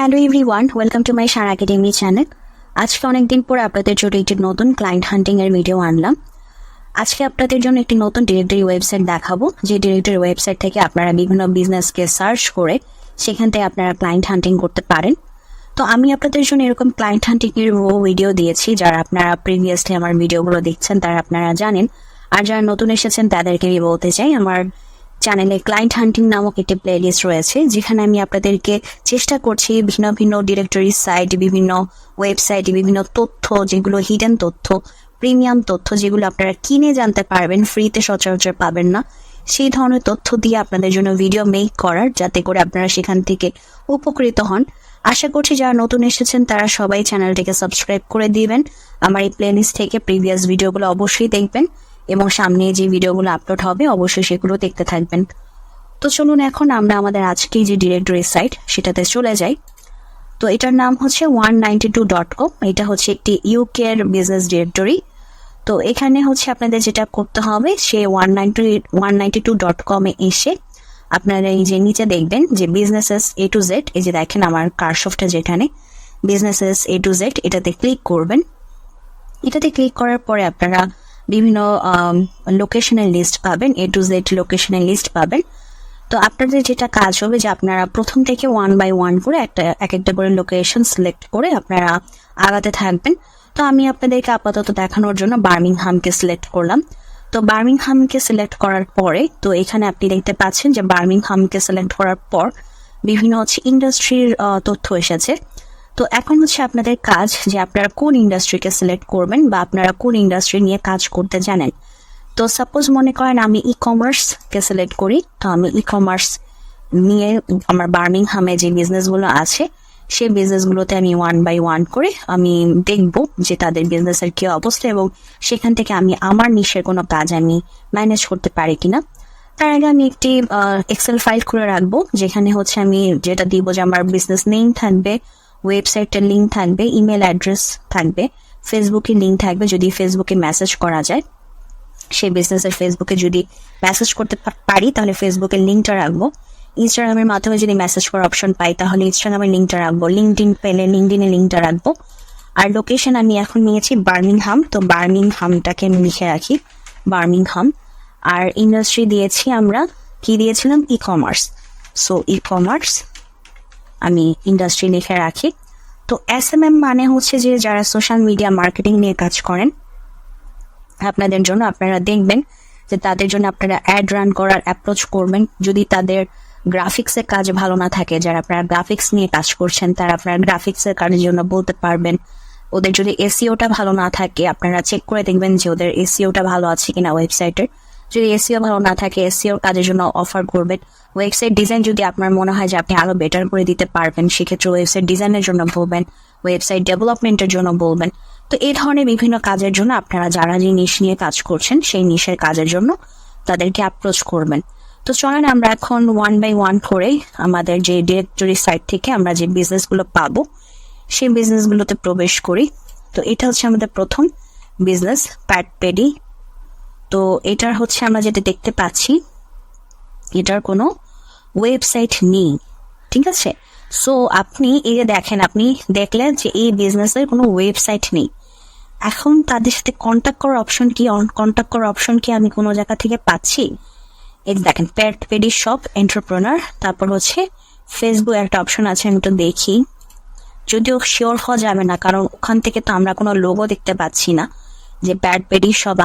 Hello everyone, welcome to my Sara academy channel. আজকে অনেকদিন পর আপনাদের জন্য একটি নতুন ক্লায়েন্ট হান্টিং এর ভিডিও আনলাম। আজকে আপনাদের জন্য একটি নতুন ডিরেক্টরি ওয়েবসাইট দেখাবো, যে ডিরেক্টরি ওয়েবসাইট থেকে আপনারা বিভিন্ন বিজনেসকে সার্চ করে সেখান থেকে আপনারা ক্লায়েন্ট হান্টিং করতে পারেন। তো আমি আপনাদের জন্য এরকম ক্লায়েন্ট হান্টিং এর ভিডিও দিয়েছি, যারা আপনারা প্রিভিয়াসলি আমার ভিডিওগুলো দেখছেন তারা আপনারা জানেন। আর যারা নতুন এসেছেন তাদেরকে আমি বলতে চাই, আমার চ্যানেলে ক্লায়েন্ট হান্টিং নামক একটি প্লেলিস্ট রয়েছে, যেখানে আমি আপনাদেরকে চেষ্টা করছি ভিন্ন ভিন্ন ডিরেক্টরি সাইট, বিভিন্ন ওয়েবসাইট, বিভিন্ন তথ্য, যেগুলো হিডেন তথ্য, প্রিমিয়াম তথ্য, যেগুলো আপনারা কিনে জানতে পারবেন, ফ্রিতে সচরাচর পাবেন না, সেই ধরনের তথ্য দিয়ে আপনাদের জন্য ভিডিও মেক করার, যাতে করে আপনারা সেখান থেকে উপকৃত হন। আশা করছি যারা নতুন এসেছেন তারা সবাই চ্যানেলটিকে সাবস্ক্রাইব করে দিবেন। আমার এই প্লেলিস্ট থেকে প্রিভিয়াস ভিডিওগুলো অবশ্যই দেখবেন এবং সামনে যে ভিডিওগুলো আপলোড হবে অবশ্যই সেগুলো দেখতে থাকবেন। তো চলুন এখন আমরা আমাদের আজকে যে ডিরেক্টরি সাইট সেটাতে চলে যাই। তো এটার নাম হচ্ছে 192.com। এটা হচ্ছে একটি ইউকে এর বিজনেস ডিরেক্টরি। তো এখানে হচ্ছে আপনাদের যেটা করতে হবে, সে 192.com এ এসে আপনারা এই যে নিচে দেখবেন যে বিজনেসেস A to Z, এই যে দেখেন আমার কারসফটটা যেখানে বিজনেসেস A to Z, এটাতে ক্লিক করবেন। এটাতে ক্লিক করার পরে আপনারা বিভিন্ন লোকেশনের লিস্ট পাবেন, A to Z লোকেশনের লিস্ট পাবেন। তো আপনাদের যেটা কাজ হবে যে আপনারা প্রথম থেকে 1 by 1 করে এক একটা করে লোকেশন সিলেক্ট করে আপনারা আগাতে থাকবেন। তো আমি আপনাদেরকে আপাতত দেখানোর জন্য বার্মিংহামকে সিলেক্ট করলাম। তো বার্মিংহামকে সিলেক্ট করার পরে তো এখানে আপনি দেখতে পাচ্ছেন যে বার্মিংহামকে সিলেক্ট করার পর বিভিন্ন হচ্ছে ইন্ডাস্ট্রির তথ্য এসেছে। তো এখন হচ্ছে আপনাদের কাজ যে আপনারা কোন ইন্ডাস্ট্রিকে সিলেক্ট করবেন বা আপনারা কোন ইন্ডাস্ট্রি নিয়ে কাজ করতে জানেন। তো সাপোজ মনে করেন আমি ই কমার্সকে সিলেক্ট করি, তো আমি ই কমার্স নিয়ে আমার বার্মিংহামে যে বিজনেসগুলো আছে সেই বিজনেসগুলোতে আমি 1 by 1 করে আমি দেখব যে তাদের বিজনেসের কি অবস্থা এবং সেখান থেকে আমি আমার নিশের কোনো কাজ আমি ম্যানেজ করতে পারি কিনা। তার আগে আমি একটি এক্সেল ফাইল করে রাখবো, যেখানে হচ্ছে আমি যেটা দিব যে আমার বিজনেস নেম থাকবে, ওয়েবসাইটের লিঙ্ক থাকবে, ইমেল অ্যাড্রেস থাকবে, ফেসবুকে লিঙ্ক থাকবে, যদি ফেসবুকে মেসেজ করা যায় সেই বিজনেসের ফেসবুকে যদি মেসেজ করতে পারি তাহলে ফেসবুকের লিঙ্কটা রাখবো। ইনস্টাগ্রামের মাধ্যমে যদি মেসেজ করার অপশন পাই তাহলে ইনস্টাগ্রামের লিঙ্কটা রাখবো, লিঙ্কডিন পেলে লিঙ্কডিনের লিঙ্কটা রাখবো। আর লোকেশন আমি এখন নিয়েছি বার্মিংহাম, তো বার্মিংহামটাকে আমি লিখে রাখি বার্মিংহাম। আর ইন্ডাস্ট্রি দিয়েছি আমরা কি দিয়েছিলাম, e commerce. So e commerce আমি ইন্ডাস্ট্রি লিখে রাখি। তো SMM মানে হচ্ছে যে যারা সোশ্যাল মিডিয়া মার্কেটিং নিয়ে কাজ করেন আপনাদের জন্য, আপনারা দেখবেন যে তাদের জন্য আপনারা অ্যাড রান করার অ্যাপ্রোচ করবেন। যদি তাদের গ্রাফিক্সের কাজ ভালো না থাকে, যারা আপনারা গ্রাফিক্স নিয়ে কাজ করছেন তারা আপনারা গ্রাফিক্সের কাজের জন্য বলতে পারবেন। ওদের যদি এসইওটা ভালো না থাকে আপনারা চেক করে দেখবেন যে ওদের এসইওটা ভালো আছে কিনা ওয়েবসাইটের। যদি এসইও ভালো না থাকে এসইওর কাজের জন্য অফার করবেন। ওয়েবসাইট ডিজাইন যদি আপনার মনে হয় যে আপনি আরো বেটার করে দিতে পারবেন সেক্ষেত্রে ওয়েবসাইট ডিজাইনের জন্য বলবেন, ওয়েবসাইট ডেভেলপমেন্টের জন্য বলবেন। তো এই ধরনের বিভিন্ন কাজের জন্য আপনারা যারা যে নিশ নিয়ে কাজ করছেন সেই নিশের কাজের জন্য তাদেরকে অ্যাপ্রোচ করবেন। তো চলেন আমরা এখন 1 by 1 করে আমাদের যে ডিরেক্টরি সাইট থেকে আমরা যে বিজনেসগুলো পাবো সেই বিজনেসগুলোতে প্রবেশ করি। তো এটা হচ্ছে আমাদের প্রথম বিজনেস, প্যাট পেডি। তো এটার হচ্ছে আমরা যেটা দেখতে পাচ্ছি এটার কোনো ওয়েবসাইট নেই, ঠিক আছে। সো আপনি এই যে দেখেন, আপনি দেখলেন যে এই বিজনেসের কোনো ওয়েবসাইট নেই। এখন তাদের সাথে কন্ট্যাক্ট করার অপশন কি আমি কোনো জায়গা থেকে পাচ্ছি? এই দেখেন প্যাট পেডি শপ এন্টারপ্রেনার, তারপর হচ্ছে ফেসবুক একটা অপশন আছে, আমি তো দেখি, যদিও শিওর হওয়া যাবে না কারণ ওখান থেকে তো আমরা কোনো লোগো দেখতে পাচ্ছি না যে প্যাট পেডি শপ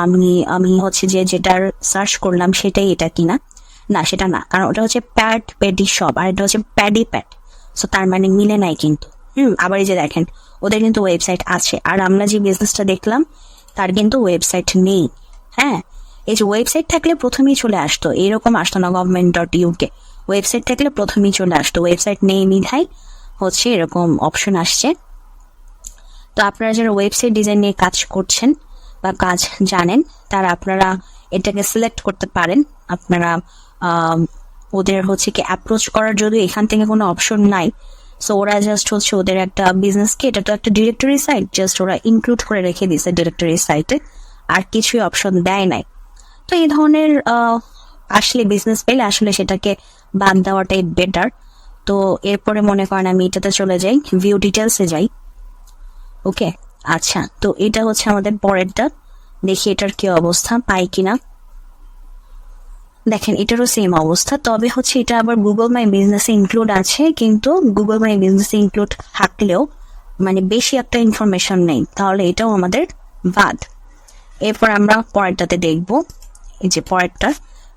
আমি হচ্ছে যে যেটার সার্চ করলাম সেটাই এটা কিনা। না, সেটা না, কারণ ওটা হচ্ছে প্যাট পেডি শপ আর এটা হচ্ছে প্যাডি প্যাট। সো তার মানে মিলে নাই কিন্তু। আবার এই যে দেখেন ওদের কিন্তু ওয়েবসাইট আছে, আর আমরা যে বিজনেসটা দেখলাম তার কিন্তু ওয়েবসাইট নেই। হ্যাঁ, এই যে ওয়েবসাইট থাকলে প্রথমেই চলে আসতো, এরকম আসতো না government.uk, ওয়েবসাইট থাকলে প্রথমেই চলে আসতো। ওয়েবসাইট নেই মিঠাই হচ্ছে এরকম অপশন আসছে। তো আপনারা যারা ওয়েবসাইট ডিজাইন নিয়ে কাজ করছেন বা কাজ জানেন তারা আপনারা এটাকে সিলেক্ট করতে পারেন। আপনারা ওদের হচ্ছে কি অ্যাপ্রোচ করার যদি এখান থেকে কোনো অপশন নাই, সো ওরা জাস্ট হচ্ছে ওদের একটা বিজনেসকে, এটা তো একটা ডিরেক্টরি সাইট, জাস্ট ওরা ইনক্লুড করে রেখে দিয়েছে ডিরেক্টরি সাইটে, আর কিছুই অপশন দেয় নাই। তো এই ধরনের আসলে বিজনেস পেলে আসলে সেটাকে বাদ দেওয়াটাই বেটার। তো এরপরে মনে করেন আমি এটাতে চলে যাই, ভিউ ডিটেলসে যাই। ওকে, আচ্ছা, তো এটা হচ্ছে আমাদের পরেরটা। দেখি এটার কি অবস্থা, পাই কিনা। দেখেন এটারও সেম অবস্থা, তবে হচ্ছে এটা আবার গুগল মাই বিজনেসে ইনক্লুড আছে, কিন্তু গুগল মাই বিজনেসে ইনক্লুড থাকলেও মানে বেশি একটা ইনফরমেশন নেই, তাহলে এটাও আমাদের বাদ। এরপর আমরা পরেরটাতে দেখব, এই যে পরেরটা।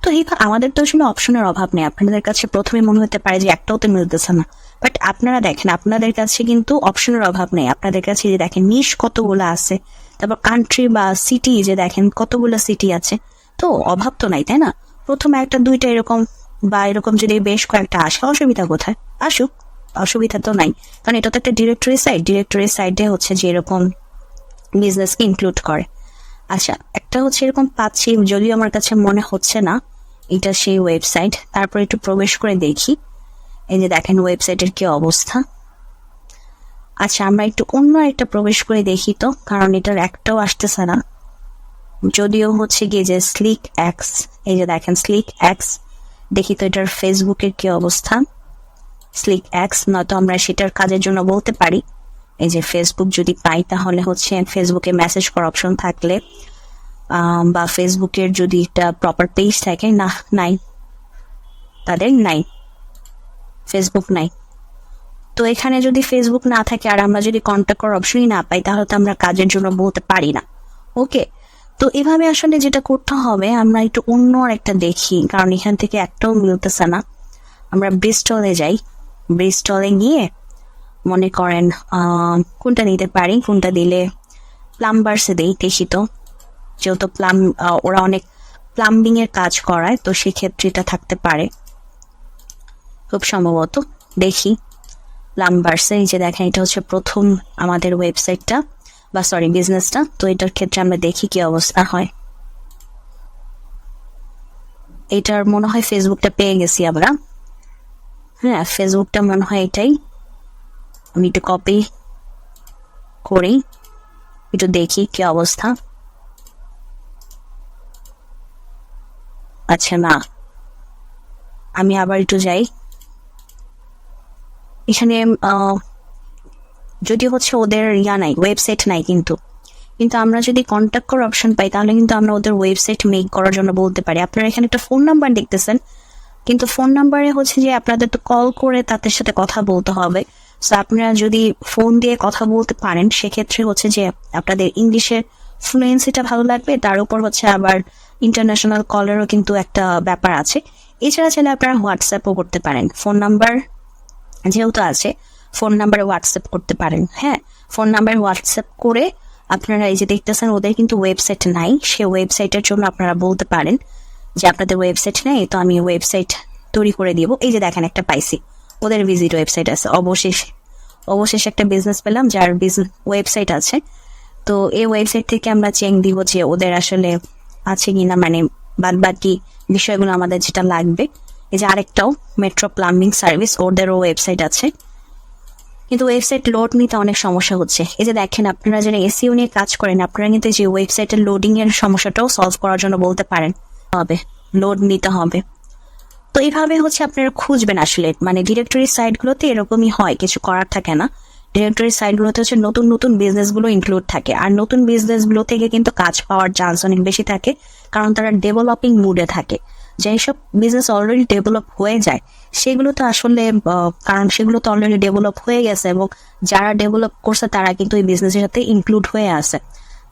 তো এই আমাদের তো আসলে অপশনের অভাব নেই। আপনাদের কাছে প্রথমে মনে হতে পারে যে একটাও তো মিলতেছে না, বাট আপনারা দেখেন আপনাদের কাছে কিন্তু অপশনের অভাব নেই। আপনাদের কাছে যে দেখেন নিশ কতগুলো আছে, তারপর কান্ট্রি বা সিটি যে দেখেন কতগুলো সিটি আছে, তো অভাব তো নাই, তাই না? প্রথমে একটা দুইটা এরকম বা এরকম যদি বেশ কয়েকটা আসে, অসুবিধা কোথায়? আসুক, অসুবিধা তো নাই, কারণ এটা তো একটা ডিরেক্টরি সাইডে হচ্ছে যে এরকম বিজনেসকে ইনক্লুড করে। আচ্ছা, একটা হচ্ছে এরকম পাচ্ছি, যদিও আমার কাছে মনে হচ্ছে না এটা সেই ওয়েবসাইট। তারপর একটু প্রবেশ করে দেখি, এই যে দেখেন ওয়েবসাইটের কি অবস্থা। আচ্ছা, আমরা একটু অন্য একটা প্রবেশ করে দেখি তো, কারণ এটার একটাও আসতেছে না। যদিও হচ্ছে গিয়ে যে স্লিক এক্স, এই যে দেখেন স্লিক এক্স, দেখি তো এটার ফেসবুকের কি অবস্থা। স্লিক এক্স, নয়তো আমরা সেটার কাজের জন্য বলতে পারি। এই যে ফেসবুক যদি পাই, তাহলে হচ্ছে ফেসবুকে মেসেজ করার অপশন থাকলে বা ফেসবুকের যদি একটা প্রপার পেজ থাকে, না নাই, তাদের নাই, ফেসবুক নাই। তো এখানে যদি ফেসবুক না থাকে আর আমরা যদি কন্ট্যাক্ট করার অপশনই না পাই, তাহলে তো আমরা কাজের জন্য বলতে পারি না। ওকে, তো এভাবে আসলে যেটা করতে হবে, আমরা একটু অন্য একটা দেখি, কারণ এখান থেকে একটাও মিলতেছে না। আমরা ব্রিস্টলে যাই, ব্রিস্টলে গিয়ে মনে করেন কোনটা নিতে পারি, কোনটা দিলে প্লাম্বার্সে দেই, দেখি তো। যেহেতু ওরা অনেক প্লাম্বিং এর কাজ করায়, তো সেক্ষেত্রে এটা থাকতে পারে খুব সম্ভবত। দেখি প্লাম্বার্সে, এই যে দেখেন এটা হচ্ছে প্রথম আমাদের ওয়েবসাইটটা বা সরি বিজনেসটা। তো এটার ক্ষেত্রে আমরা দেখি কি অবস্থা হয়। এটার মনে হয় ফেসবুকটা পেয়ে গেছি আমরা। হ্যাঁ, ফেসবুকটা মনে হয় এটাই। আমি একটু কপি করি, একটু দেখি কি অবস্থা। আচ্ছা, না, আমি আবার একটু যাই। এখানে যদি হচ্ছে ওদের নাই, ওয়েবসাইট নাই, কিন্তু আমরা যদি কন্ট্যাক্ট করার অপশন পাই, তাহলে কিন্তু আমরা ওদের ওয়েবসাইট মেক করার জন্য বলতে পারি। আপনারা এখানে একটা ফোন নাম্বার দেখতেছেন, কিন্তু ফোন নাম্বারে হচ্ছে যে আপনাদের তো কল করে তাদের সাথে কথা বলতে হবে। সো আপনারা যদি ফোন দিয়ে কথা বলতে পারেন, সেক্ষেত্রে হচ্ছে যে আপনাদের ইংলিশের ফ্লুয়েন্সিটা ভালো লাগবে, তার উপর হচ্ছে আবার ইন্টারন্যাশনাল কলেরও কিন্তু একটা ব্যাপার আছে। এছাড়া চাইলে আপনারা হোয়াটসঅ্যাপও করতে পারেন, ফোন নাম্বার যেহেতু আছে, ফোন নাম্বারে হোয়াটসঅ্যাপ করতে পারেন। হ্যাঁ, ফোন নাম্বারে হোয়াটসঅ্যাপ করে আপনারা এই যে দেখতেছেন ওদের কিন্তু ওয়েবসাইট নাই, সে ওয়েবসাইটের জন্য আপনারা বলতে পারেন যে আপনাদের ওয়েবসাইট নেই, তো আমি ওয়েবসাইট তৈরি করে দিব। এই যে দেখেন একটা পাইছি, ওদের ভিজিট ওয়েবসাইট আছে। অবশেষে একটা বিজনেস পেলাম যার ওয়েবসাইট আছে। তো এই ওয়েবসাইট থেকে আমরা চেক দিব যে ওদের আসলে আছে কিনা, মানে বাদ বাকি বিষয়গুলো আমাদের যেটা লাগবে। এই যে আরেকটাও মেট্রো প্লাম্বিং সার্ভিস, ওদেরও ওয়েবসাইট আছে, কিন্তু ওয়েবসাইট লোড নিতে অনেক সমস্যা হচ্ছে। এই যে দেখেন আপনারা যারা এসইও নিয়ে কাজ করেন, আপনারা কিন্তু যে ওয়েবসাইটের লোডিং এর সমস্যাটাও সলভ করার জন্য বলতে পারেন, লোড নিতে হবে। তো এইভাবে হচ্ছে আপনারা খুঁজবেন আসলে, মানে ডিরেক্টরি সাইটগুলোতে এরকমই হয়, কিছু করার থাকে না। ডিরেক্টরি সাইটগুলোতে হচ্ছে নতুন নতুন বিজনেসগুলো ইনক্লুড থাকে, আর নতুন বিজনেসগুলো থেকে কিন্তু কাজ পাওয়ার চান্স অনেক বেশি থাকে, কারণ তারা ডেভেলপিং মুডে থাকে। যেসব বিজনেস অলরেডি ডেভেলপ হয়ে যায়, সেগুলো তো আসলে কারণ সেগুলো তো অলরেডি ডেভেলপ হয়ে গেছে, এবং যারা ডেভেলপ করছে তারা কিন্তু এই বিজনেসের সাথে ইনক্লুড হয়ে আছে।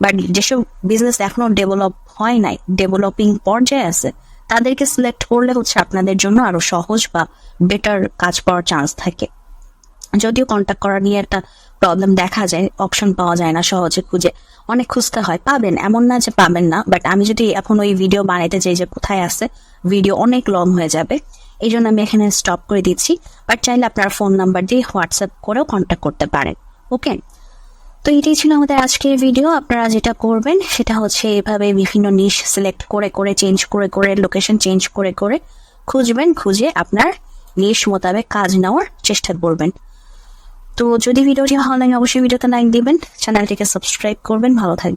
বাট যেসব বিজনেস এখনো ডেভেলপ হয় নাই, ডেভেলপিং পর্যায়ে আছে, তাদেরকে সিলেক্ট করলে হচ্ছে আপনাদের জন্য আরো সহজ বা বেটার কাজ পাওয়ার চান্স থাকে। যদিও কন্ট্যাক্ট করা নিয়ে একটা প্রবলেম দেখা যায়, অপশন পাওয়া যায় না সহজে, খুঁজে অনেক খুঁজতে হয়। পাবেন এমন না যে পাবেন না, বাট আমি যদি এখন ওই ভিডিও বানাইতে চাই যে কোথায় আছে, ভিডিও অনেক লং হয়ে যাবে, এই জন্য আমি এখানে স্টপ করে দিচ্ছি। বাট চাইলে আপনার ফোন নাম্বার দিয়ে হোয়াটসঅ্যাপ করেও কন্ট্যাক্ট করতে পারেন। ওকে, তো এটাই ছিল আমাদের আজকের ভিডিও। আপনারা যেটা করবেন সেটা হচ্ছে এভাবে বিভিন্ন নিশ সিলেক্ট করে করে চেঞ্জ করে করে লোকেশন চেঞ্জ করে করে খুঁজবেন, খুঁজে আপনার নিশ মোতাবেক কাজ নেওয়ার চেষ্টা করবেন। তো যদি ভিডিওটি ভালো লাগে অবশ্যই ভিডিওতে লাইক দিবেন, চ্যানেলটিকে সাবস্ক্রাইব করবেন। ভালো থাকবেন।